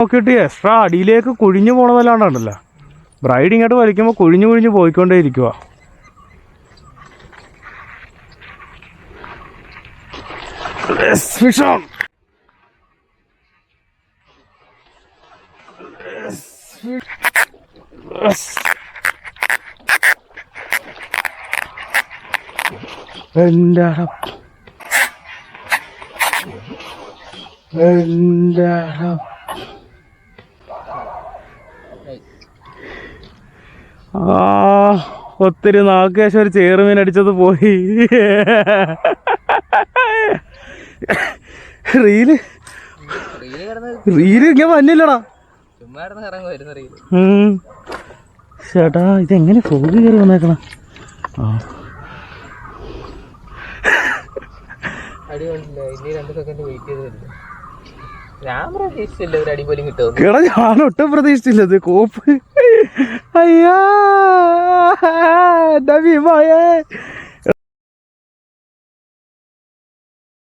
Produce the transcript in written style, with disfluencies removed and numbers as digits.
നോക്കിയിട്ട് എക്സ്ട്രാ അടിയിലേക്ക് കുഴിഞ്ഞു പോണതല്ലാണ്ടല്ലോ. ബ്രൈഡ് ഇങ്ങോട്ട് വലിക്കുമ്പോൾ കുഴിഞ്ഞു കുഴിഞ്ഞു പോയിക്കൊണ്ടേ ഇരിക്കുക. ഒത്തിരി നാക്കേശം ഒരു ചേറുമീൻ അടിച്ചത് പോയി. റീല് ഇങ്ങനെ വന്നില്ലടാ ചേട്ടാ. ഇതെങ്ങനെ ഫോഗ് കയറി വന്നേക്കണ? ഞാനൊട്ടും പ്രതീക്ഷിച്ചില്ലത് കോപ്പ്. അയ്യാ ഭീമായേ